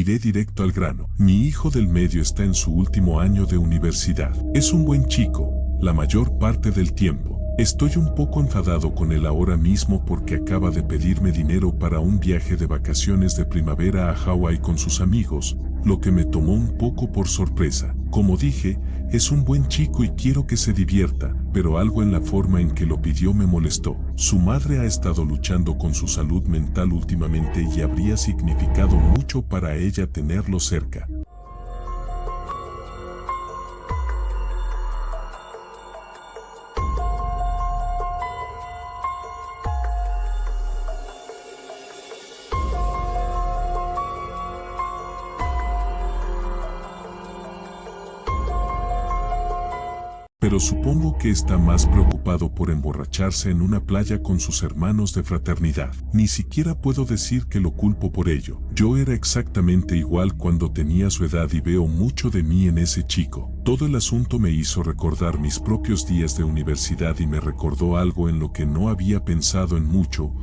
Iré directo al grano. Mi hijo del medio está en su último año de universidad. Es un buen chico, la mayor parte del tiempo. Estoy un poco enfadado con él ahora mismo porque acaba de pedirme dinero para un viaje de vacaciones de primavera a Hawái con sus amigos, lo que me tomó un poco por sorpresa. Como dije, es un buen chico y quiero que se divierta, pero algo en la forma en que lo pidió me molestó. Su madre ha estado luchando con su salud mental últimamente y habría significado mucho para ella tenerlo cerca. Pero supongo que está más preocupado por emborracharse en una playa con sus hermanos de fraternidad. Ni siquiera puedo decir que lo culpo por ello. Yo era exactamente igual cuando tenía su edad y veo mucho de mí en ese chico. Todo el asunto me hizo recordar mis propios días de universidad y me recordó algo en lo que no había pensado en mucho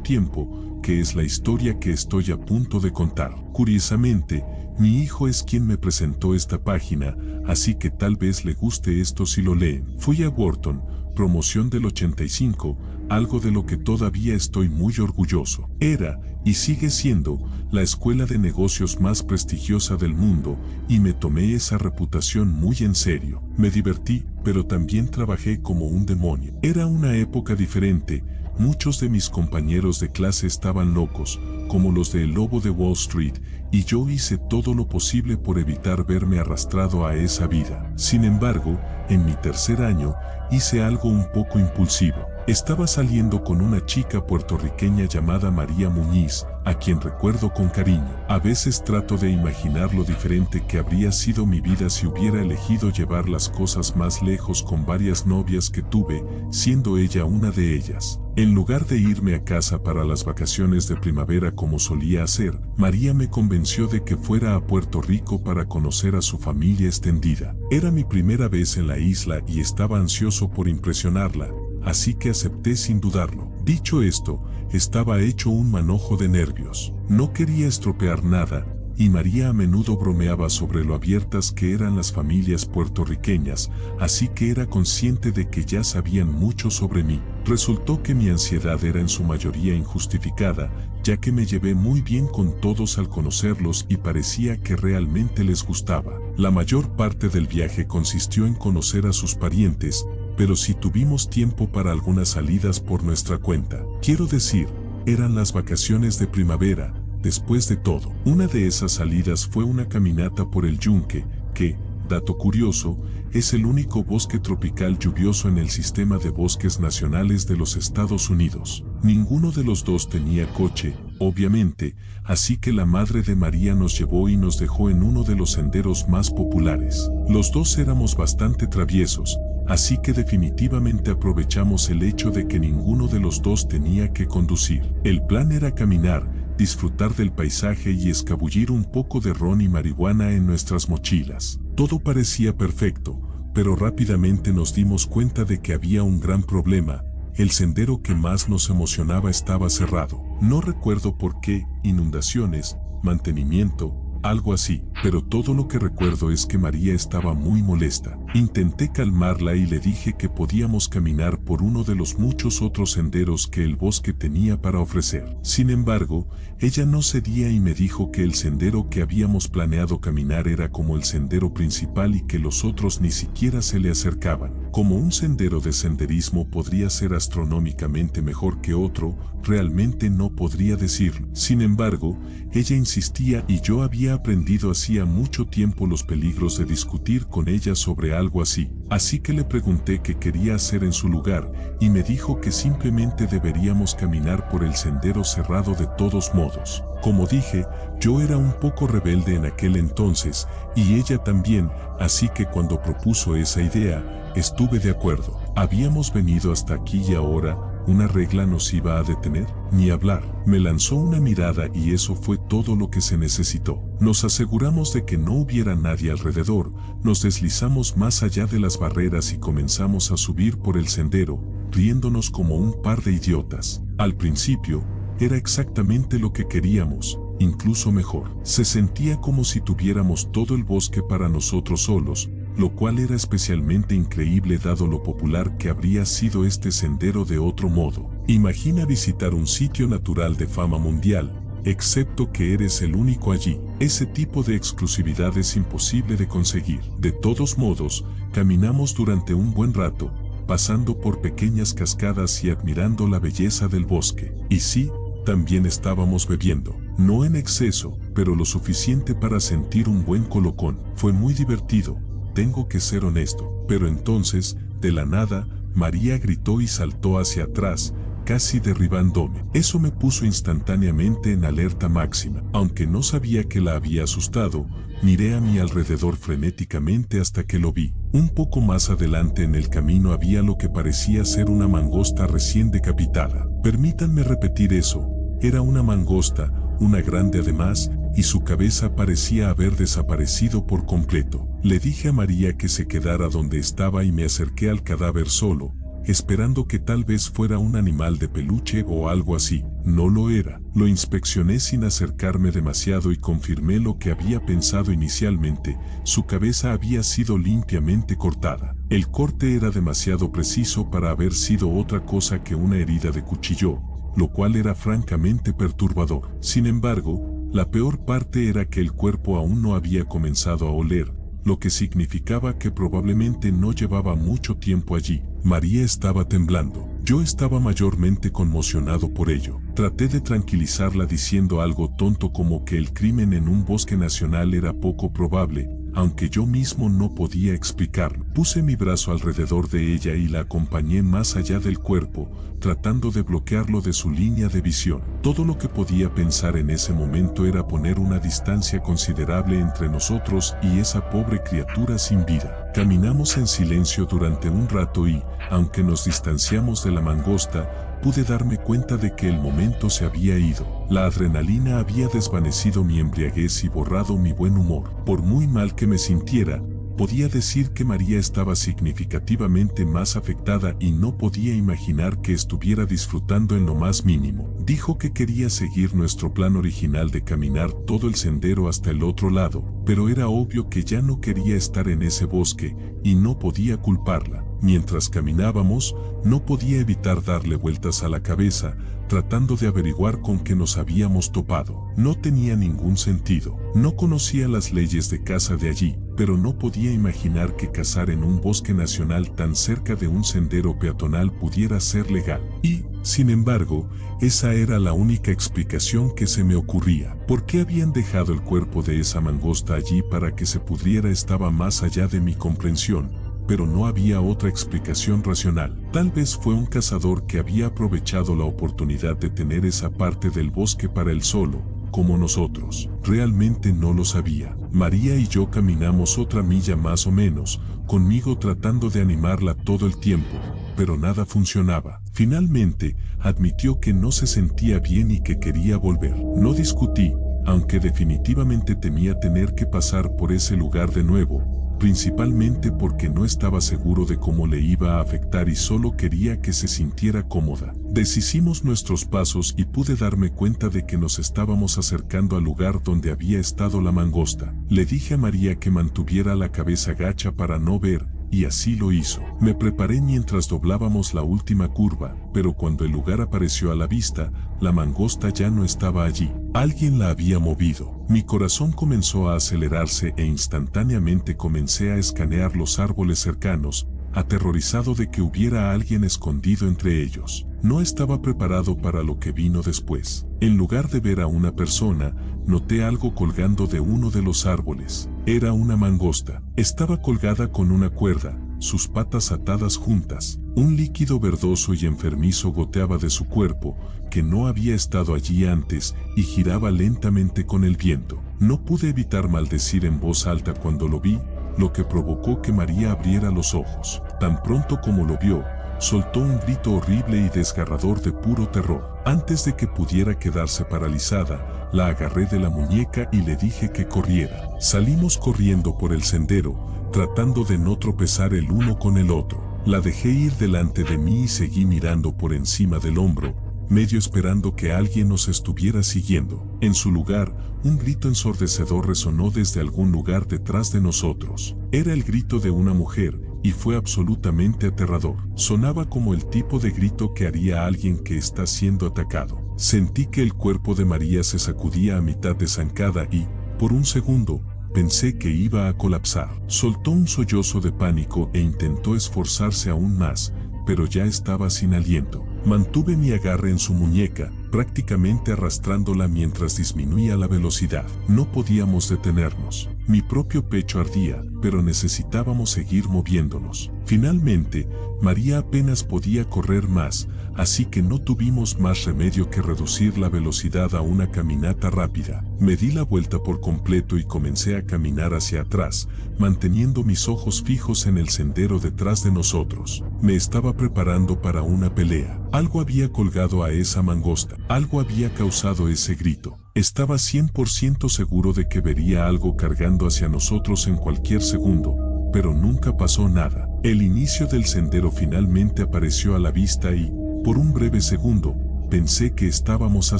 tiempo, que es la historia que estoy a punto de contar. Curiosamente, mi hijo es quien me presentó esta página, así que tal vez le guste esto si lo leen. Fui a Wharton, promoción del 85, algo de lo que todavía estoy muy orgulloso. Era, y sigue siendo, la escuela de negocios más prestigiosa del mundo, y me tomé esa reputación muy en serio. Me divertí, pero también trabajé como un demonio. Era una época diferente. Muchos de mis compañeros de clase estaban locos, como los de El Lobo de Wall Street, y yo hice todo lo posible por evitar verme arrastrado a esa vida. Sin embargo, en mi tercer año, hice algo un poco impulsivo. Estaba saliendo con una chica puertorriqueña llamada María Muñiz, a quien recuerdo con cariño. A veces trato de imaginar lo diferente que habría sido mi vida si hubiera elegido llevar las cosas más lejos con varias novias que tuve, siendo ella una de ellas. En lugar de irme a casa para las vacaciones de primavera como solía hacer, María me convenció de que fuera a Puerto Rico para conocer a su familia extendida. Era mi primera vez en la isla y estaba ansioso por impresionarla, así que acepté sin dudarlo. Dicho esto, estaba hecho un manojo de nervios. No quería estropear nada, y María a menudo bromeaba sobre lo abiertas que eran las familias puertorriqueñas, así que era consciente de que ya sabían mucho sobre mí. Resultó que mi ansiedad era en su mayoría injustificada, ya que me llevé muy bien con todos al conocerlos y parecía que realmente les gustaba. La mayor parte del viaje consistió en conocer a sus parientes, pero sí tuvimos tiempo para algunas salidas por nuestra cuenta. Quiero decir, eran las vacaciones de primavera. Después de todo, una de esas salidas fue una caminata por el Yunque, que, dato curioso, es el único bosque tropical lluvioso en el sistema de bosques nacionales de los Estados Unidos. Ninguno de los dos tenía coche, obviamente, así que la madre de María nos llevó y nos dejó en uno de los senderos más populares. Los dos éramos bastante traviesos, así que definitivamente aprovechamos el hecho de que ninguno de los dos tenía que conducir. El plan era caminar, disfrutar del paisaje y escabullir un poco de ron y marihuana en nuestras mochilas. Todo parecía perfecto, pero rápidamente nos dimos cuenta de que había un gran problema. El sendero que más nos emocionaba estaba cerrado. No recuerdo por qué, inundaciones, mantenimiento, algo así, pero todo lo que recuerdo es que María estaba muy molesta. Intenté calmarla y le dije que podíamos caminar por uno de los muchos otros senderos que el bosque tenía para ofrecer. Sin embargo, ella no cedía y me dijo que el sendero que habíamos planeado caminar era como el sendero principal y que los otros ni siquiera se le acercaban. Como un sendero de senderismo podría ser astronómicamente mejor que otro, realmente no podría decirlo. Sin embargo, ella insistía y yo había aprendido hacía mucho tiempo los peligros de discutir con ella sobre algo así. Así que le pregunté qué quería hacer en su lugar y me dijo que simplemente deberíamos caminar por el sendero cerrado de todos modos. Como dije, yo era un poco rebelde en aquel entonces y ella también, así que cuando propuso esa idea, estuve de acuerdo. Habíamos venido hasta aquí y ahora, ¿una regla nos iba a detener? Ni hablar. Me lanzó una mirada y eso fue todo lo que se necesitó. Nos aseguramos de que no hubiera nadie alrededor, nos deslizamos más allá de las barreras y comenzamos a subir por el sendero, riéndonos como un par de idiotas. Al principio, era exactamente lo que queríamos, incluso mejor. Se sentía como si tuviéramos todo el bosque para nosotros solos, lo cual era especialmente increíble dado lo popular que habría sido este sendero de otro modo. Imagina visitar un sitio natural de fama mundial, excepto que eres el único allí. Ese tipo de exclusividad es imposible de conseguir. De todos modos, caminamos durante un buen rato, pasando por pequeñas cascadas y admirando la belleza del bosque. Y sí, también estábamos bebiendo. No en exceso, pero lo suficiente para sentir un buen colocón. Fue muy divertido, tengo que ser honesto. Pero entonces, de la nada, María gritó y saltó hacia atrás, casi derribándome. Eso me puso instantáneamente en alerta máxima. Aunque no sabía que la había asustado, miré a mi alrededor frenéticamente hasta que lo vi. Un poco más adelante en el camino había lo que parecía ser una mangosta recién decapitada. Permítanme repetir eso, era una mangosta, una grande además, y su cabeza parecía haber desaparecido por completo. Le dije a María que se quedara donde estaba y me acerqué al cadáver solo, esperando que tal vez fuera un animal de peluche o algo así. No lo era. Lo inspeccioné sin acercarme demasiado y confirmé lo que había pensado inicialmente. Su cabeza había sido limpiamente cortada. El corte era demasiado preciso para haber sido otra cosa que una herida de cuchillo, lo cual era francamente perturbador. Sin embargo, la peor parte era que el cuerpo aún no había comenzado a oler, lo que significaba que probablemente no llevaba mucho tiempo allí. María estaba temblando. Yo estaba mayormente conmocionado por ello. Traté de tranquilizarla diciendo algo tonto como que el crimen en un bosque nacional era poco probable, aunque yo mismo no podía explicarlo. Puse mi brazo alrededor de ella y la acompañé más allá del cuerpo, tratando de bloquearlo de su línea de visión. Todo lo que podía pensar en ese momento era poner una distancia considerable entre nosotros y esa pobre criatura sin vida. Caminamos en silencio durante un rato y, aunque nos distanciamos de la mangosta, pude darme cuenta de que el momento se había ido. La adrenalina había desvanecido mi embriaguez y borrado mi buen humor. Por muy mal que me sintiera, podía decir que María estaba significativamente más afectada y no podía imaginar que estuviera disfrutando en lo más mínimo. Dijo que quería seguir nuestro plan original de caminar todo el sendero hasta el otro lado, pero era obvio que ya no quería estar en ese bosque y no podía culparla. Mientras caminábamos, no podía evitar darle vueltas a la cabeza, tratando de averiguar con qué nos habíamos topado. No tenía ningún sentido. No conocía las leyes de caza de allí, pero no podía imaginar que cazar en un bosque nacional tan cerca de un sendero peatonal pudiera ser legal. Y, sin embargo, esa era la única explicación que se me ocurría. ¿Por qué habían dejado el cuerpo de esa mangosta allí para que se pudriera? Estaba más allá de mi comprensión, pero no había otra explicación racional. Tal vez fue un cazador que había aprovechado la oportunidad de tener esa parte del bosque para él solo, como nosotros. Realmente no lo sabía. María y yo caminamos otra milla más o menos, conmigo tratando de animarla todo el tiempo, pero nada funcionaba. Finalmente, admitió que no se sentía bien y que quería volver. No discutí, aunque definitivamente temía tener que pasar por ese lugar de nuevo, principalmente porque no estaba seguro de cómo le iba a afectar y solo quería que se sintiera cómoda. Deshicimos nuestros pasos y pude darme cuenta de que nos estábamos acercando al lugar donde había estado la mangosta. Le dije a María que mantuviera la cabeza gacha para no ver, y así lo hizo. Me preparé mientras doblábamos la última curva, pero cuando el lugar apareció a la vista, la mangosta ya no estaba allí. Alguien la había movido. Mi corazón comenzó a acelerarse e instantáneamente comencé a escanear los árboles cercanos, aterrorizado de que hubiera alguien escondido entre ellos. No estaba preparado para lo que vino después. En lugar de ver a una persona, noté algo colgando de uno de los árboles. Era una mangosta. Estaba colgada con una cuerda, sus patas atadas juntas. Un líquido verdoso y enfermizo goteaba de su cuerpo, que no había estado allí antes, y giraba lentamente con el viento. No pude evitar maldecir en voz alta cuando lo vi, lo que provocó que María abriera los ojos. Tan pronto como lo vio, soltó un grito horrible y desgarrador de puro terror. Antes de que pudiera quedarse paralizada, la agarré de la muñeca y le dije que corriera. Salimos corriendo por el sendero, tratando de no tropezar el uno con el otro. La dejé ir delante de mí y seguí mirando por encima del hombro, medio esperando que alguien nos estuviera siguiendo. En su lugar, un grito ensordecedor resonó desde algún lugar detrás de nosotros. Era el grito de una mujer, y fue absolutamente aterrador. Sonaba como el tipo de grito que haría alguien que está siendo atacado. Sentí que el cuerpo de María se sacudía a mitad de zancada y, por un segundo, pensé que iba a colapsar. Soltó un sollozo de pánico e intentó esforzarse aún más, pero ya estaba sin aliento. Mantuve mi agarre en su muñeca, prácticamente arrastrándola mientras disminuía la velocidad. No podíamos detenernos. Mi propio pecho ardía, pero necesitábamos seguir moviéndonos. Finalmente, María apenas podía correr más, así que no tuvimos más remedio que reducir la velocidad a una caminata rápida. Me di la vuelta por completo y comencé a caminar hacia atrás, manteniendo mis ojos fijos en el sendero detrás de nosotros. Me estaba preparando para una pelea. Algo había colgado a esa mangosta. Algo había causado ese grito. Estaba 100% seguro de que vería algo cargando hacia nosotros en cualquier segundo, pero nunca pasó nada. El inicio del sendero finalmente apareció a la vista y, por un breve segundo, pensé que estábamos a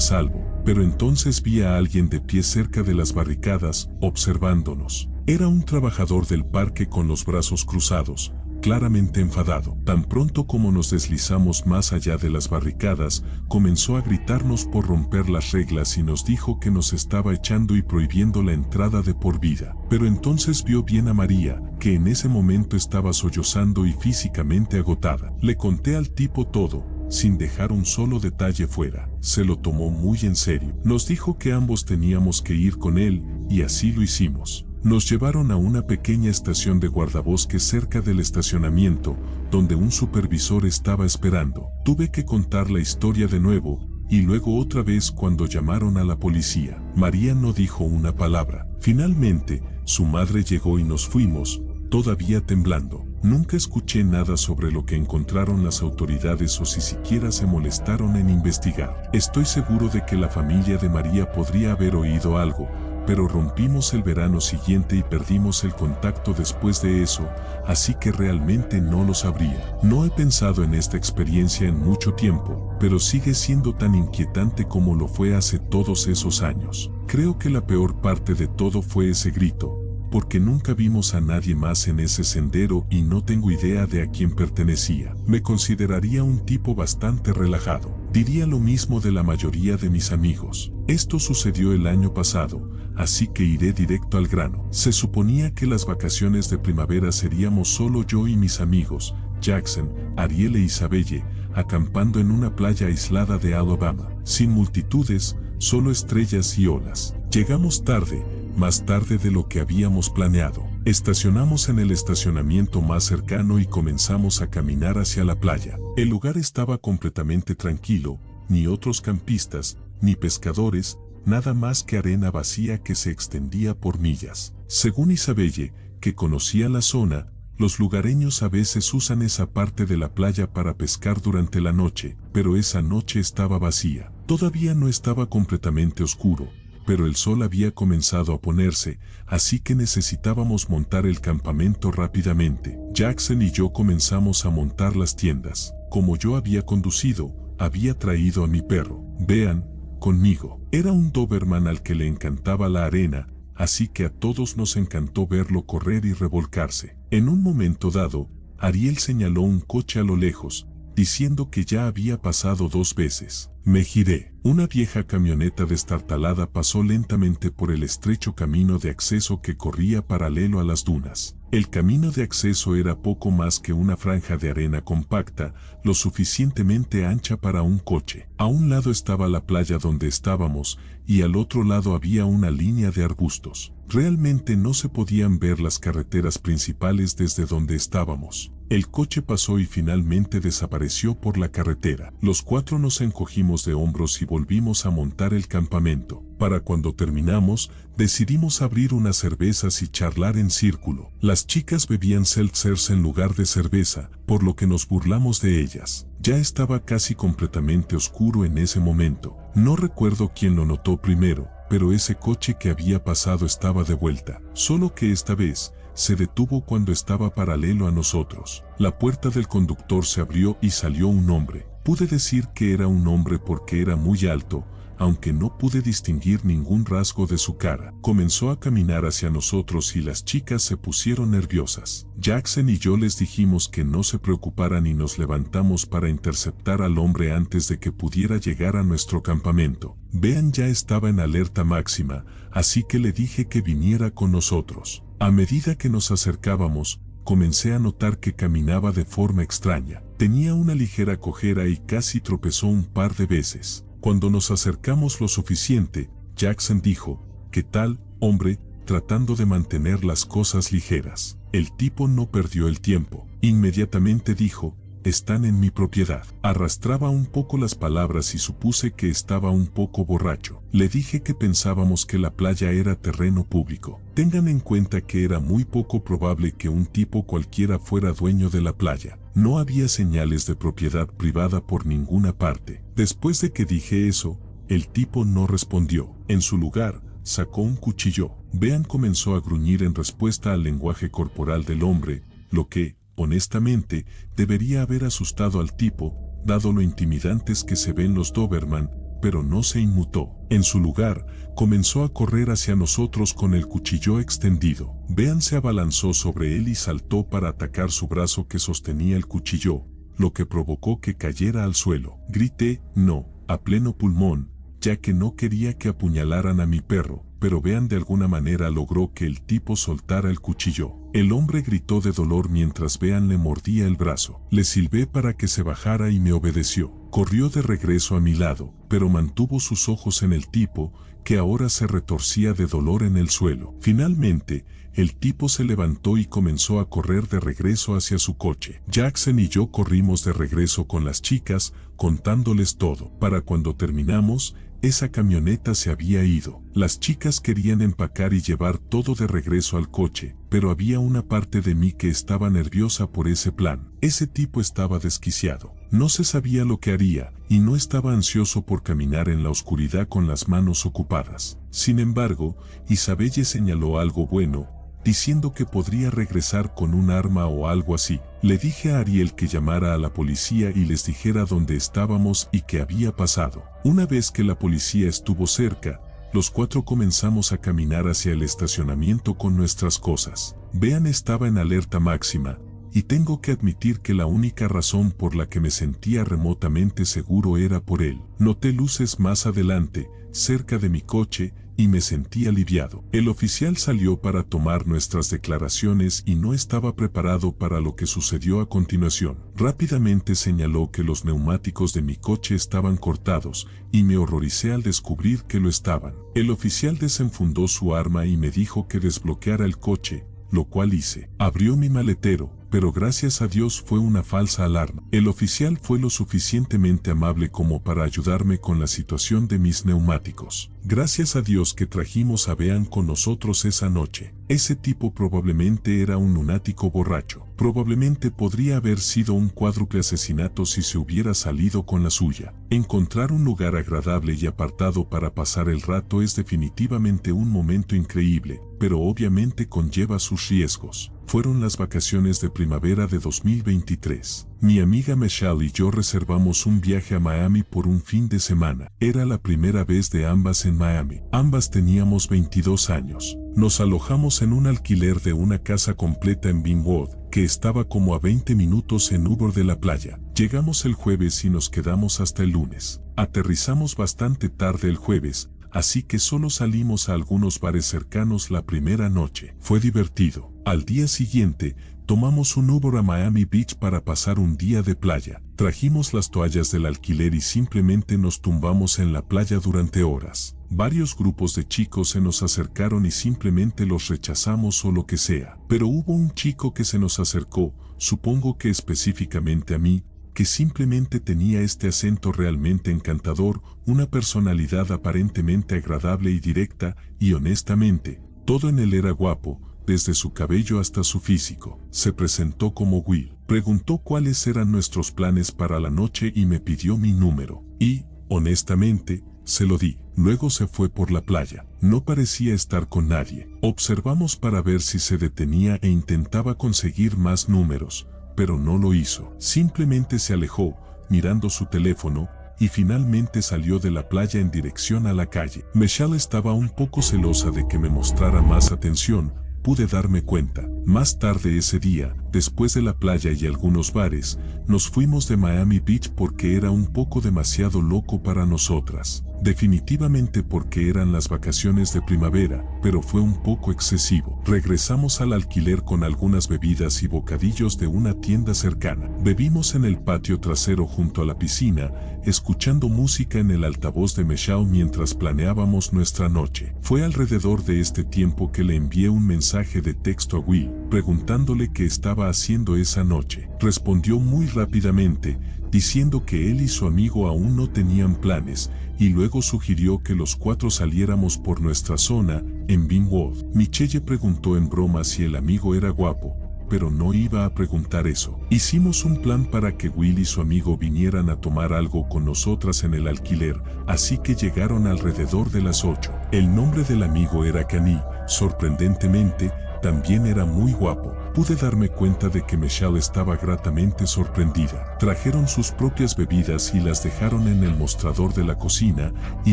salvo, pero entonces vi a alguien de pie cerca de las barricadas, observándonos. Era un trabajador del parque con los brazos cruzados, claramente enfadado. Tan pronto como nos deslizamos más allá de las barricadas, comenzó a gritarnos por romper las reglas y nos dijo que nos estaba echando y prohibiendo la entrada de por vida. Pero entonces vio bien a María, que en ese momento estaba sollozando y físicamente agotada. Le conté al tipo todo, sin dejar un solo detalle fuera. Se lo tomó muy en serio. Nos dijo que ambos teníamos que ir con él, y así lo hicimos. Nos llevaron a una pequeña estación de guardabosques cerca del estacionamiento, donde un supervisor estaba esperando. Tuve que contar la historia de nuevo, y luego otra vez cuando llamaron a la policía. María no dijo una palabra. Finalmente, su madre llegó y nos fuimos, todavía temblando. Nunca escuché nada sobre lo que encontraron las autoridades o si siquiera se molestaron en investigar. Estoy seguro de que la familia de María podría haber oído algo, pero rompimos el verano siguiente y perdimos el contacto después de eso, así que realmente no lo sabría. No he pensado en esta experiencia en mucho tiempo, pero sigue siendo tan inquietante como lo fue hace todos esos años. Creo que la peor parte de todo fue ese grito, porque nunca vimos a nadie más en ese sendero y no tengo idea de a quién pertenecía. Me consideraría un tipo bastante relajado. Diría lo mismo de la mayoría de mis amigos. Esto sucedió el año pasado, así que iré directo al grano. Se suponía que las vacaciones de primavera seríamos solo yo y mis amigos, Jackson, Ariel e Isabelle, acampando en una playa aislada de Alabama. Sin multitudes, solo estrellas y olas. Llegamos tarde, más tarde de lo que habíamos planeado. Estacionamos en el estacionamiento más cercano y comenzamos a caminar hacia la playa. El lugar estaba completamente tranquilo, ni otros campistas, ni pescadores, nada más que arena vacía que se extendía por millas. Según Isabelle, que conocía la zona, los lugareños a veces usan esa parte de la playa para pescar durante la noche, pero esa noche estaba vacía. Todavía no estaba completamente oscuro, pero el sol había comenzado a ponerse, así que necesitábamos montar el campamento rápidamente. Jackson y yo comenzamos a montar las tiendas. Como yo había conducido, había traído a mi perro, Bean, conmigo. Era un Doberman al que le encantaba la arena, así que a todos nos encantó verlo correr y revolcarse. En un momento dado, Ariel señaló un coche a lo lejos, diciendo que ya había pasado 2 veces. Me giré. Una vieja camioneta destartalada pasó lentamente por el estrecho camino de acceso que corría paralelo a las dunas. El camino de acceso era poco más que una franja de arena compacta, lo suficientemente ancha para un coche. A un lado estaba la playa donde estábamos, y al otro lado había una línea de arbustos. Realmente no se podían ver las carreteras principales desde donde estábamos. El coche pasó y finalmente desapareció por la carretera. Los 4 nos encogimos de hombros y volvimos a montar el campamento. Para cuando terminamos, decidimos abrir unas cervezas y charlar en círculo. Las chicas bebían seltzers en lugar de cerveza, por lo que nos burlamos de ellas. Ya estaba casi completamente oscuro en ese momento. No recuerdo quién lo notó primero, pero ese coche que había pasado estaba de vuelta. Solo que esta vez, se detuvo cuando estaba paralelo a nosotros. La puerta del conductor se abrió y salió un hombre. Pude decir que era un hombre porque era muy alto, aunque no pude distinguir ningún rasgo de su cara. Comenzó a caminar hacia nosotros y las chicas se pusieron nerviosas. Jackson y yo les dijimos que no se preocuparan y nos levantamos para interceptar al hombre antes de que pudiera llegar a nuestro campamento. Bean ya estaba en alerta máxima, así que le dije que viniera con nosotros. A medida que nos acercábamos, comencé a notar que caminaba de forma extraña. Tenía una ligera cojera y casi tropezó un par de veces. Cuando nos acercamos lo suficiente, Jackson dijo, ¿qué tal, hombre?, tratando de mantener las cosas ligeras. El tipo no perdió el tiempo. Inmediatamente dijo, están en mi propiedad. Arrastraba un poco las palabras y supuse que estaba un poco borracho. Le dije que pensábamos que la playa era terreno público. Tengan en cuenta que era muy poco probable que un tipo cualquiera fuera dueño de la playa. No había señales de propiedad privada por ninguna parte. Después de que dije eso, el tipo no respondió. En su lugar, sacó un cuchillo. Bean comenzó a gruñir en respuesta al lenguaje corporal del hombre, lo que, honestamente, debería haber asustado al tipo, dado lo intimidantes que se ven los Doberman, pero no se inmutó. En su lugar, comenzó a correr hacia nosotros con el cuchillo extendido. Bean se abalanzó sobre él y saltó para atacar su brazo que sostenía el cuchillo, lo que provocó que cayera al suelo. Grité, no, a pleno pulmón, ya que no quería que apuñalaran a mi perro, pero Bean de alguna manera logró que el tipo soltara el cuchillo. El hombre gritó de dolor mientras Bean le mordía el brazo. Le silbé para que se bajara y me obedeció. Corrió de regreso a mi lado, pero mantuvo sus ojos en el tipo, que ahora se retorcía de dolor en el suelo. Finalmente, el tipo se levantó y comenzó a correr de regreso hacia su coche. Jackson y yo corrimos de regreso con las chicas, contándoles todo. Para cuando terminamos, esa camioneta se había ido. Las chicas querían empacar y llevar todo de regreso al coche, pero había una parte de mí que estaba nerviosa por ese plan. Ese tipo estaba desquiciado. No se sabía lo que haría, y no estaba ansioso por caminar en la oscuridad con las manos ocupadas. Sin embargo, Isabelle señaló algo bueno, diciendo que podría regresar con un arma o algo así. Le dije a Ariel que llamara a la policía y les dijera dónde estábamos y qué había pasado. Una vez que la policía estuvo cerca, los cuatro comenzamos a caminar hacia el estacionamiento con nuestras cosas. Bean estaba en alerta máxima, y tengo que admitir que la única razón por la que me sentía remotamente seguro era por él. Noté luces más adelante, cerca de mi coche, y me sentí aliviado. El oficial salió para tomar nuestras declaraciones y no estaba preparado para lo que sucedió a continuación. Rápidamente señaló que los neumáticos de mi coche estaban cortados, y me horroricé al descubrir que lo estaban. El oficial desenfundó su arma y me dijo que desbloqueara el coche, lo cual hice. Abrió mi maletero, pero gracias a Dios fue una falsa alarma. El oficial fue lo suficientemente amable como para ayudarme con la situación de mis neumáticos. Gracias a Dios que trajimos a Bean con nosotros esa noche. Ese tipo probablemente era un lunático borracho. Probablemente podría haber sido un cuádruple asesinato si se hubiera salido con la suya. Encontrar un lugar agradable y apartado para pasar el rato es definitivamente un momento increíble, pero obviamente conlleva sus riesgos. Fueron las vacaciones de primavera de 2023. Mi amiga Michelle y yo reservamos un viaje a Miami por un fin de semana. Era la primera vez de ambas en Miami. Ambas teníamos 22 años. Nos alojamos en un alquiler de una casa completa en Wynwood, que estaba como a 20 minutos en Uber de la playa. Llegamos el jueves y nos quedamos hasta el lunes. Aterrizamos bastante tarde el jueves, así que solo salimos a algunos bares cercanos la primera noche. Fue divertido. Al día siguiente, tomamos un Uber a Miami Beach para pasar un día de playa. Trajimos las toallas del alquiler y simplemente nos tumbamos en la playa durante horas. Varios grupos de chicos se nos acercaron y simplemente los rechazamos o lo que sea. Pero hubo un chico que se nos acercó, supongo que específicamente a mí, que simplemente tenía este acento realmente encantador, una personalidad aparentemente agradable y directa, y honestamente, todo en él era guapo, desde su cabello hasta su físico. Se presentó como Will. Preguntó cuáles eran nuestros planes para la noche y me pidió mi número. Y, honestamente, se lo di. Luego se fue por la playa. No parecía estar con nadie. Observamos para ver si se detenía e intentaba conseguir más números, pero no lo hizo. Simplemente se alejó, mirando su teléfono, y finalmente salió de la playa en dirección a la calle. Michelle estaba un poco celosa de que me mostrara más atención, pude darme cuenta. Más tarde ese día, después de la playa y algunos bares, nos fuimos de Miami Beach porque era un poco demasiado loco para nosotras. Definitivamente porque eran las vacaciones de primavera, pero fue un poco excesivo. Regresamos al alquiler con algunas bebidas y bocadillos de una tienda cercana. Bebimos en el patio trasero junto a la piscina, escuchando música en el altavoz de Michelle mientras planeábamos nuestra noche. Fue alrededor de este tiempo que le envié un mensaje de texto a Will, preguntándole qué estaba haciendo esa noche. Respondió muy rápidamente, diciendo que él y su amigo aún no tenían planes, y luego sugirió que los cuatro saliéramos por nuestra zona, en Windward. Michelle preguntó en broma si el amigo era guapo, pero no iba a preguntar eso. Hicimos un plan para que Will y su amigo vinieran a tomar algo con nosotras en el alquiler, así que llegaron alrededor de las 8. El nombre del amigo era Kenny. Sorprendentemente, también era muy guapo. Pude darme cuenta de que Michelle estaba gratamente sorprendida. Trajeron sus propias bebidas y las dejaron en el mostrador de la cocina, y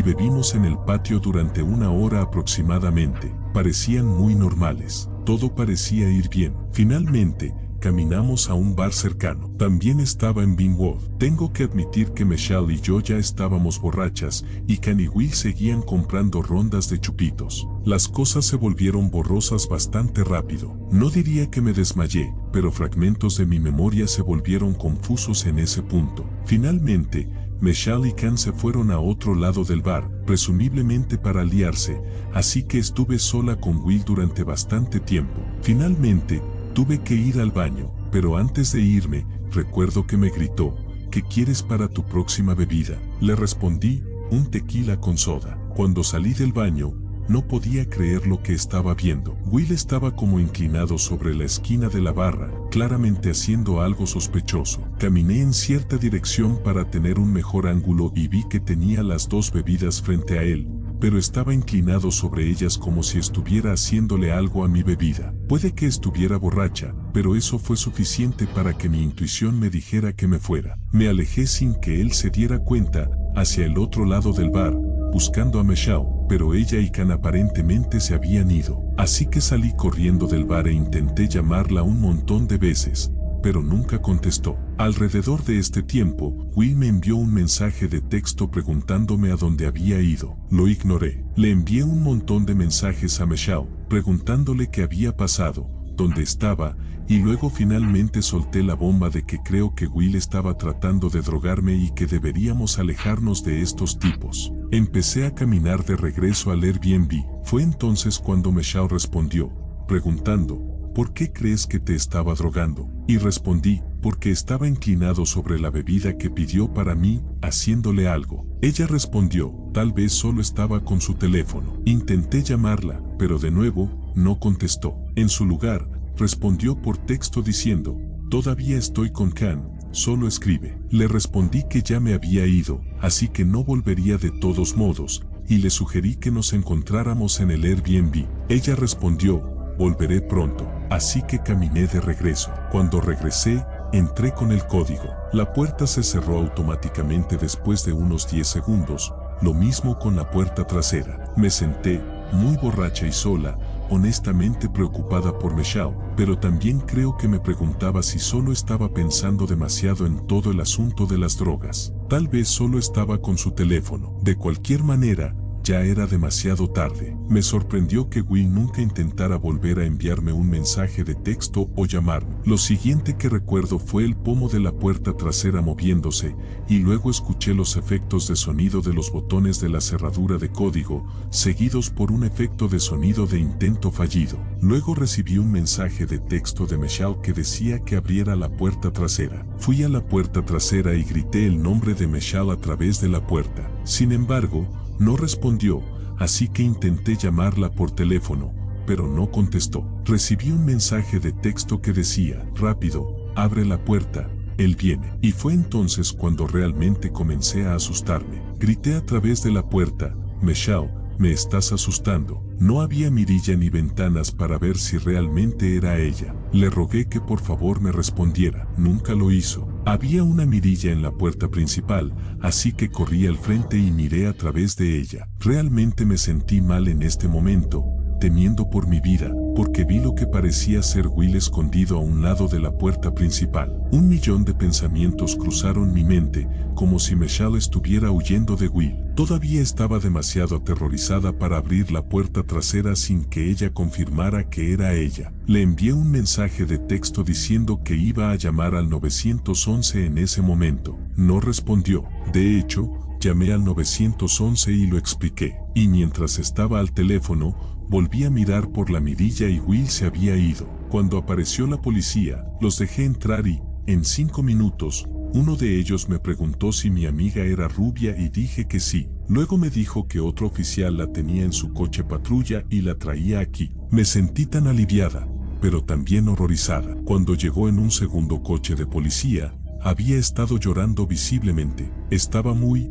bebimos en el patio durante una hora aproximadamente. Parecían muy normales. Todo parecía ir bien. Finalmente, caminamos a un bar cercano. También estaba en Windward. Tengo que admitir que Michelle y yo ya estábamos borrachas, y Ken y Will seguían comprando rondas de chupitos. Las cosas se volvieron borrosas bastante rápido. No diría que me desmayé, pero fragmentos de mi memoria se volvieron confusos en ese punto. Finalmente, Michelle y Ken se fueron a otro lado del bar, presumiblemente para liarse, así que estuve sola con Will durante bastante tiempo. Finalmente, tuve que ir al baño, pero antes de irme, recuerdo que me gritó, ¿qué quieres para tu próxima bebida? Le respondí, un tequila con soda. Cuando salí del baño, no podía creer lo que estaba viendo. Will estaba como inclinado sobre la esquina de la barra, claramente haciendo algo sospechoso. Caminé en cierta dirección para tener un mejor ángulo y vi que tenía las dos bebidas frente a él, pero estaba inclinado sobre ellas como si estuviera haciéndole algo a mi bebida. Puede que estuviera borracha, pero eso fue suficiente para que mi intuición me dijera que me fuera. Me alejé sin que él se diera cuenta, hacia el otro lado del bar, buscando a Michelle, pero ella y Ken aparentemente se habían ido. Así que salí corriendo del bar e intenté llamarla un montón de veces, pero nunca contestó. Alrededor de este tiempo, Will me envió un mensaje de texto preguntándome a dónde había ido. Lo ignoré. Le envié un montón de mensajes a Michelle, preguntándole qué había pasado, dónde estaba, y luego finalmente solté la bomba de que creo que Will estaba tratando de drogarme y que deberíamos alejarnos de estos tipos. Empecé a caminar de regreso al Airbnb. Fue entonces cuando Michelle respondió, preguntando, ¿por qué crees que te estaba drogando? Y respondí, porque estaba inclinado sobre la bebida que pidió para mí, haciéndole algo. Ella respondió, tal vez solo estaba con su teléfono. Intenté llamarla, pero de nuevo, no contestó. En su lugar, respondió por texto diciendo, todavía estoy con Ken, solo escribe. Le respondí que ya me había ido, así que no volvería de todos modos, y le sugerí que nos encontráramos en el Airbnb. Ella respondió, volveré pronto, así que caminé de regreso. Cuando regresé, entré con el código. La puerta se cerró automáticamente después de unos 10 segundos, lo mismo con la puerta trasera. Me senté, muy borracha y sola, honestamente preocupada por Michelle, pero también creo que me preguntaba si solo estaba pensando demasiado en todo el asunto de las drogas. Tal vez solo estaba con su teléfono. De cualquier manera, ya era demasiado tarde. Me sorprendió que Will nunca intentara volver a enviarme un mensaje de texto o llamarme. Lo siguiente que recuerdo fue el pomo de la puerta trasera moviéndose, y luego escuché los efectos de sonido de los botones de la cerradura de código, seguidos por un efecto de sonido de intento fallido. Luego recibí un mensaje de texto de Michelle que decía que abriera la puerta trasera. Fui a la puerta trasera y grité el nombre de Michelle a través de la puerta. Sin embargo, no respondió, así que intenté llamarla por teléfono, pero no contestó. Recibí un mensaje de texto que decía, rápido, abre la puerta, él viene. Y fue entonces cuando realmente comencé a asustarme. Grité a través de la puerta, Michelle, me estás asustando. No había mirilla ni ventanas para ver si realmente era ella. Le rogué que por favor me respondiera. Nunca lo hizo. Había una mirilla en la puerta principal, así que corrí al frente y miré a través de ella. Realmente me sentí mal en este momento, temiendo por mi vida, porque vi lo que parecía ser Will escondido a un lado de la puerta principal. 1.000.000 de pensamientos cruzaron mi mente, como si Michelle estuviera huyendo de Will. Todavía estaba demasiado aterrorizada para abrir la puerta trasera sin que ella confirmara que era ella. Le envié un mensaje de texto diciendo que iba a llamar al 911 en ese momento. No respondió. De hecho, llamé al 911 y lo expliqué. Y mientras estaba al teléfono, volví a mirar por la mirilla y Will se había ido. Cuando apareció la policía, los dejé entrar y, en 5 minutos, uno de ellos me preguntó si mi amiga era rubia y dije que sí. Luego me dijo que otro oficial la tenía en su coche patrulla y la traía aquí. Me sentí tan aliviada, pero también horrorizada. Cuando llegó en un segundo coche de policía, había estado llorando visiblemente. Estaba muy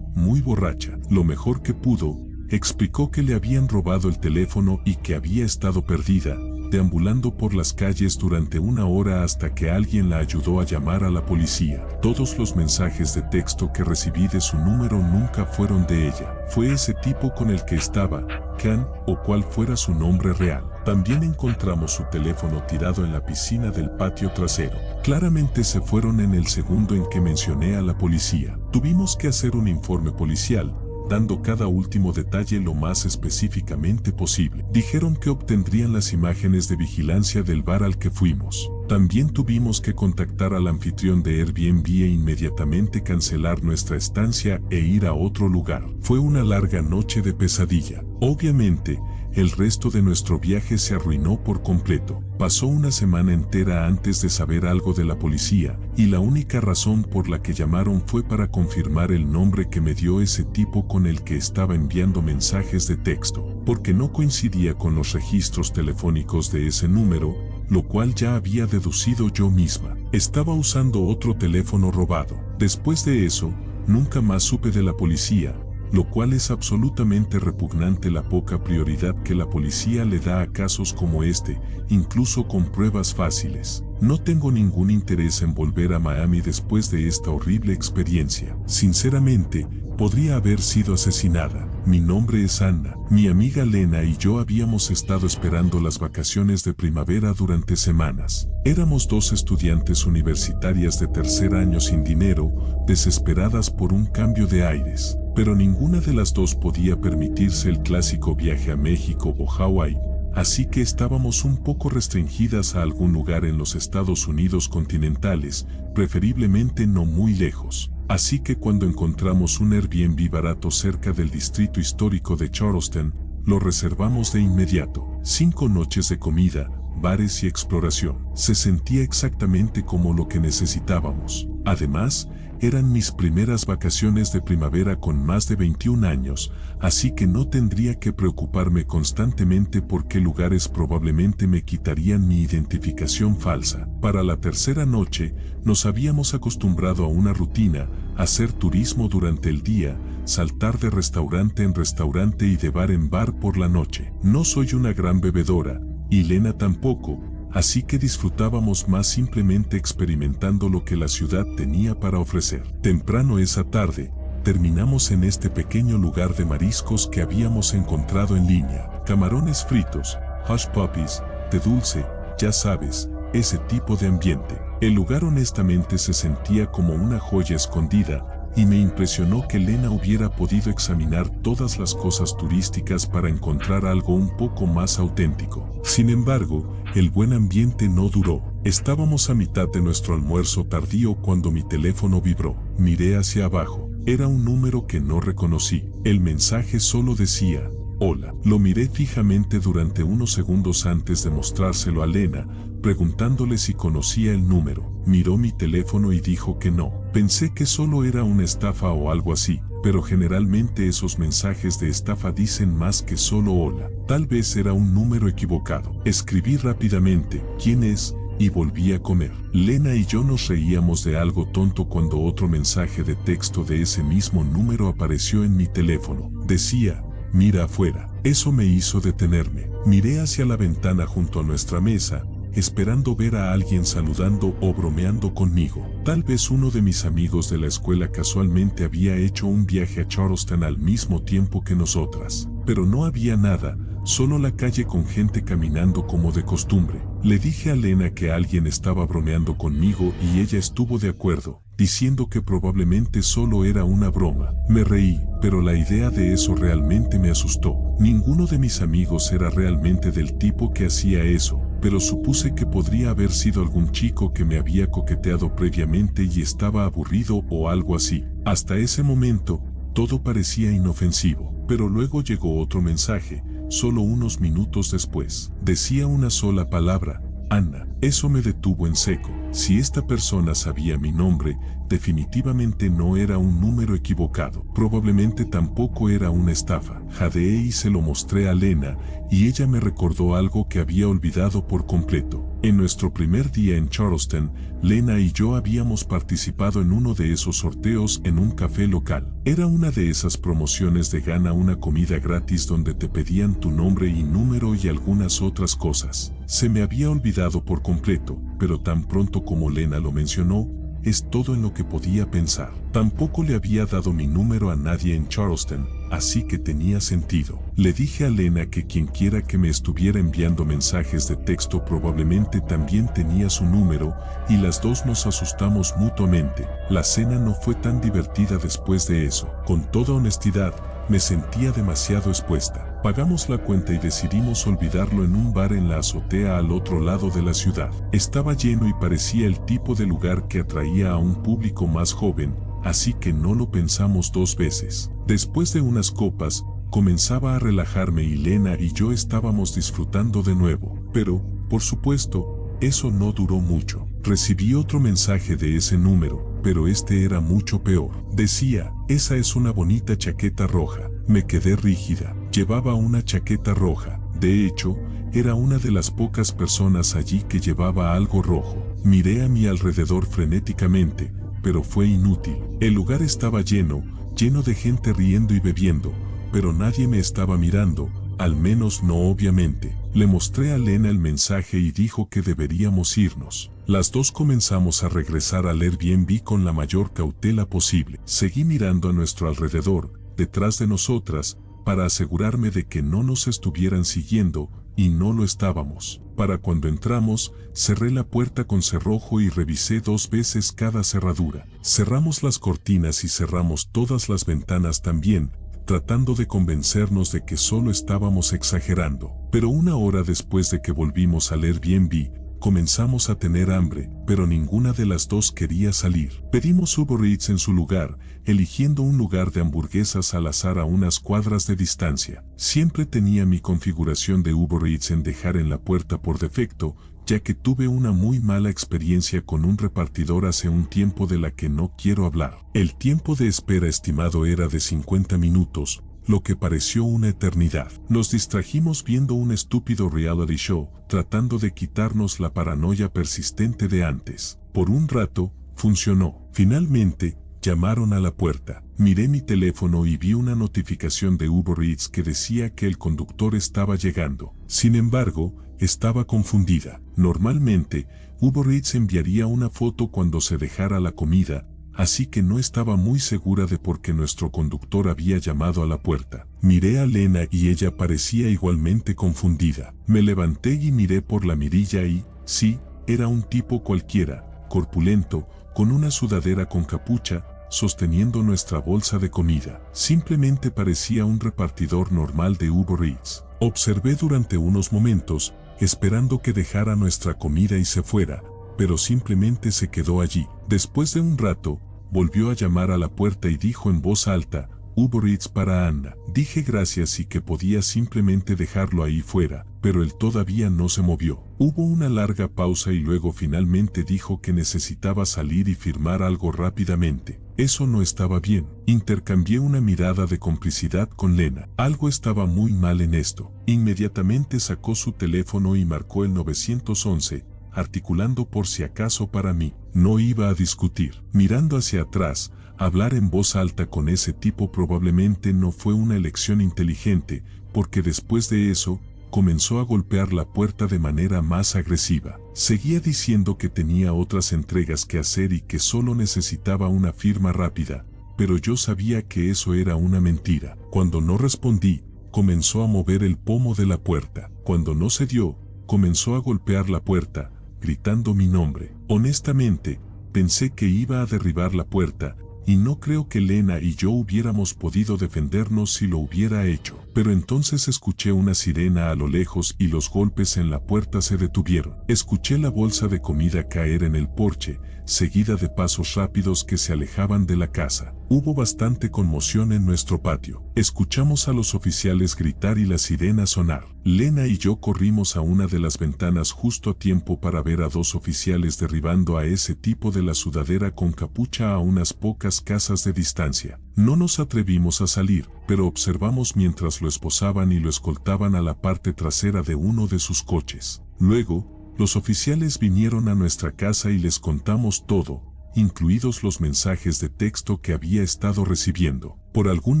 borracha. Lo mejor que pudo, explicó que le habían robado el teléfono y que había estado perdida, deambulando por las calles durante 1 hora hasta que alguien la ayudó a llamar a la policía. Todos los mensajes de texto que recibí de su número nunca fueron de ella. Fue ese tipo con el que estaba, Can, o cual fuera su nombre real. También encontramos su teléfono tirado en la piscina del patio trasero. Claramente se fueron en el segundo en que mencioné a la policía. Tuvimos que hacer un informe policial, dando cada último detalle lo más específicamente posible. Dijeron que obtendrían las imágenes de vigilancia del bar al que fuimos. También tuvimos que contactar al anfitrión de Airbnb e inmediatamente cancelar nuestra estancia e ir a otro lugar. Fue una larga noche de pesadilla. Obviamente, el resto de nuestro viaje se arruinó por completo. Pasó una semana entera antes de saber algo de la policía, y la única razón por la que llamaron fue para confirmar el nombre que me dio ese tipo con el que estaba enviando mensajes de texto, porque no coincidía con los registros telefónicos de ese número, lo cual ya había deducido yo misma. Estaba usando otro teléfono robado. Después de eso, nunca más supe de la policía, lo cual es absolutamente repugnante la poca prioridad que la policía le da a casos como este, incluso con pruebas fáciles. No tengo ningún interés en volver a Miami después de esta horrible experiencia. Sinceramente, podría haber sido asesinada. Mi nombre es Anna. Mi amiga Lena y yo habíamos estado esperando las vacaciones de primavera durante semanas. Éramos 2 estudiantes universitarias de tercer año sin dinero, desesperadas por un cambio de aires. Pero ninguna de las dos podía permitirse el clásico viaje a México o Hawái, así que estábamos un poco restringidas a algún lugar en los Estados Unidos continentales, preferiblemente no muy lejos. Así que cuando encontramos un Airbnb barato cerca del distrito histórico de Charleston, lo reservamos de inmediato. 5 noches de comida, bares y exploración. Se sentía exactamente como lo que necesitábamos. Además, eran mis primeras vacaciones de primavera con más de 21 años, así que no tendría que preocuparme constantemente por qué lugares probablemente me quitarían mi identificación falsa. Para la tercera noche, nos habíamos acostumbrado a una rutina, hacer turismo durante el día, saltar de restaurante en restaurante y de bar en bar por la noche. No soy una gran bebedora, y Lena tampoco, así que disfrutábamos más simplemente experimentando lo que la ciudad tenía para ofrecer. Temprano esa tarde, terminamos en este pequeño lugar de mariscos que habíamos encontrado en línea. Camarones fritos, hush puppies, té dulce, ya sabes, ese tipo de ambiente. El lugar honestamente se sentía como una joya escondida, y me impresionó que Lena hubiera podido examinar todas las cosas turísticas para encontrar algo un poco más auténtico. Sin embargo, el buen ambiente no duró. Estábamos a mitad de nuestro almuerzo tardío cuando mi teléfono vibró. Miré hacia abajo. Era un número que no reconocí. El mensaje solo decía, hola. Lo miré fijamente durante unos segundos antes de mostrárselo a Lena, preguntándole si conocía el número. Miró mi teléfono y dijo que no. Pensé que solo era una estafa o algo así, pero generalmente esos mensajes de estafa dicen más que solo hola. Tal vez era un número equivocado. Escribí rápidamente, ¿quién es? Y volví a comer. Lena y yo nos reíamos de algo tonto cuando otro mensaje de texto de ese mismo número apareció en mi teléfono. Decía, mira afuera. Eso me hizo detenerme. Miré hacia la ventana junto a nuestra mesa, esperando ver a alguien saludando o bromeando conmigo. Tal vez uno de mis amigos de la escuela casualmente había hecho un viaje a Charleston al mismo tiempo que nosotras. Pero no había nada, solo la calle con gente caminando como de costumbre. Le dije a Lena que alguien estaba bromeando conmigo y ella estuvo de acuerdo, diciendo que probablemente solo era una broma. Me reí, pero la idea de eso realmente me asustó. Ninguno de mis amigos era realmente del tipo que hacía eso, pero supuse que podría haber sido algún chico que me había coqueteado previamente y estaba aburrido o algo así. Hasta ese momento, todo parecía inofensivo, pero luego llegó otro mensaje, solo unos minutos después. Decía una sola palabra: Anna. Eso me detuvo en seco. Si esta persona sabía mi nombre, definitivamente no era un número equivocado. Probablemente tampoco era una estafa. Jadeé y se lo mostré a Lena, y ella me recordó algo que había olvidado por completo. En nuestro primer día en Charleston, Lena y yo habíamos participado en uno de esos sorteos en un café local. Era una de esas promociones de gana una comida gratis donde te pedían tu nombre y número y algunas otras cosas. Se me había olvidado por completo, pero tan pronto como Lena lo mencionó, es todo en lo que podía pensar. Tampoco le había dado mi número a nadie en Charleston, así que tenía sentido. Le dije a Lena que quienquiera que me estuviera enviando mensajes de texto probablemente también tenía su número, y las dos nos asustamos mutuamente. La cena no fue tan divertida después de eso. Con toda honestidad, me sentía demasiado expuesta. Pagamos la cuenta y decidimos olvidarlo en un bar en la azotea al otro lado de la ciudad. Estaba lleno y parecía el tipo de lugar que atraía a un público más joven, así que no lo pensamos dos veces. Después de unas copas, comenzaba a relajarme y Lena y yo estábamos disfrutando de nuevo. Pero, por supuesto, eso no duró mucho. Recibí otro mensaje de ese número, pero este era mucho peor. Decía: esa es una bonita chaqueta roja. Me quedé rígida. Llevaba una chaqueta roja. De hecho, era una de las pocas personas allí que llevaba algo rojo. Miré a mi alrededor frenéticamente, pero fue inútil. El lugar estaba lleno de gente riendo y bebiendo, pero nadie me estaba mirando, al menos no obviamente. Le mostré a Lena el mensaje y dijo que deberíamos irnos. Las dos comenzamos a regresar al Airbnb con la mayor cautela posible. Seguí mirando a nuestro alrededor, detrás de nosotras, para asegurarme de que no nos estuvieran siguiendo, y no lo estábamos. Para cuando entramos, cerré la puerta con cerrojo y revisé 2 veces cada cerradura. Cerramos las cortinas y cerramos todas las ventanas también, tratando de convencernos de que solo estábamos exagerando. Pero 1 hora después de que volvimos al Airbnb, comenzamos a tener hambre, pero ninguna de las dos quería salir. Pedimos Uber Eats en su lugar, eligiendo un lugar de hamburguesas al azar a unas cuadras de distancia. Siempre tenía mi configuración de Uber Eats en dejar en la puerta por defecto, ya que tuve una muy mala experiencia con un repartidor hace un tiempo de la que no quiero hablar. El tiempo de espera estimado era de 50 minutos, lo que pareció una eternidad. Nos distrajimos viendo un estúpido reality show, tratando de quitarnos la paranoia persistente de antes. Por un rato, funcionó. Finalmente, llamaron a la puerta. Miré mi teléfono y vi una notificación de Uber Eats que decía que el conductor estaba llegando. Sin embargo, estaba confundida. Normalmente, Uber Eats enviaría una foto cuando se dejara la comida, así que no estaba muy segura de por qué nuestro conductor había llamado a la puerta. Miré a Lena y ella parecía igualmente confundida. Me levanté y miré por la mirilla y, sí, era un tipo cualquiera, corpulento, con una sudadera con capucha, sosteniendo nuestra bolsa de comida. Simplemente parecía un repartidor normal de Uber Eats. Observé durante unos momentos, esperando que dejara nuestra comida y se fuera, pero simplemente se quedó allí. Después de un rato, volvió a llamar a la puerta y dijo en voz alta: Uber Eats para Anna. Dije gracias y que podía simplemente dejarlo ahí fuera, pero él todavía no se movió. Hubo una larga pausa y luego finalmente dijo que necesitaba salir y firmar algo rápidamente. Eso no estaba bien. Intercambié una mirada de complicidad con Lena. Algo estaba muy mal en esto. Inmediatamente sacó su teléfono y marcó el 911, articulando por si acaso para mí. No iba a discutir. Mirando hacia atrás, Hablar en voz alta con ese tipo probablemente no fue una elección inteligente, porque después de eso, comenzó a golpear la puerta de manera más agresiva. Seguía diciendo que tenía otras entregas que hacer y que solo necesitaba una firma rápida, pero yo sabía que eso era una mentira. Cuando no respondí, comenzó a mover el pomo de la puerta. Cuando no cedió, comenzó a golpear la puerta, gritando mi nombre. Honestamente, pensé que iba a derribar la puerta, y no creo que Lena y yo hubiéramos podido defendernos si lo hubiera hecho. Pero entonces escuché una sirena a lo lejos y los golpes en la puerta se detuvieron. Escuché la bolsa de comida caer en el porche, seguida de pasos rápidos que se alejaban de la casa. Hubo bastante conmoción en nuestro patio. Escuchamos a los oficiales gritar y la sirena sonar. Lena y yo corrimos a una de las ventanas justo a tiempo para ver a dos oficiales derribando a ese tipo de la sudadera con capucha a unas pocas casas de distancia. No nos atrevimos a salir, pero observamos mientras lo esposaban y lo escoltaban a la parte trasera de uno de sus coches. Luego, los oficiales vinieron a nuestra casa y les contamos todo, incluidos los mensajes de texto que había estado recibiendo. Por algún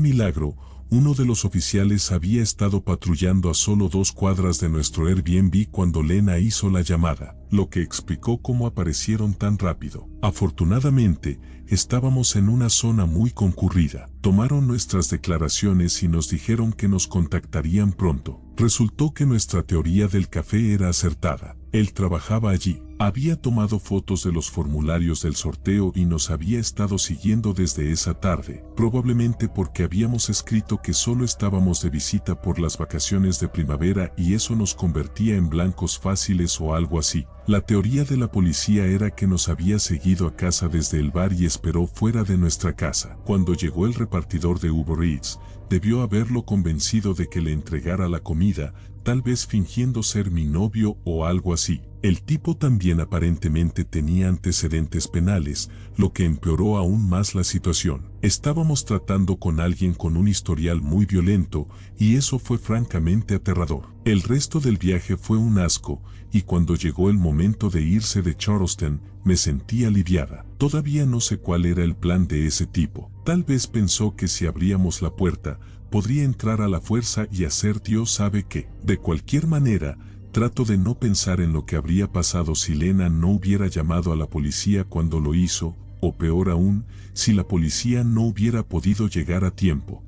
milagro, uno de los oficiales había estado patrullando a solo 2 cuadras de nuestro Airbnb cuando Lena hizo la llamada, lo que explicó cómo aparecieron tan rápido. Afortunadamente, estábamos en una zona muy concurrida. Tomaron nuestras declaraciones y nos dijeron que nos contactarían pronto. Resultó que nuestra teoría del café era acertada. Él trabajaba allí, había tomado fotos de los formularios del sorteo y nos había estado siguiendo desde esa tarde, probablemente porque habíamos escrito que solo estábamos de visita por las vacaciones de primavera y eso nos convertía en blancos fáciles o algo así. La teoría de la policía era que nos había seguido a casa desde el bar y esperó fuera de nuestra casa. Cuando llegó el repartidor de Uber Eats, debió haberlo convencido de que le entregara la comida, tal vez fingiendo ser mi novio o algo así. El tipo también aparentemente tenía antecedentes penales, lo que empeoró aún más la situación. Estábamos tratando con alguien con un historial muy violento, y eso fue francamente aterrador. El resto del viaje fue un asco, y cuando llegó el momento de irse de Charleston, me sentí aliviada. Todavía no sé cuál era el plan de ese tipo. Tal vez pensó que si abríamos la puerta, podría entrar a la fuerza y hacer Dios sabe qué. De cualquier manera, trato de no pensar en lo que habría pasado si Lena no hubiera llamado a la policía cuando lo hizo, o peor aún, si la policía no hubiera podido llegar a tiempo.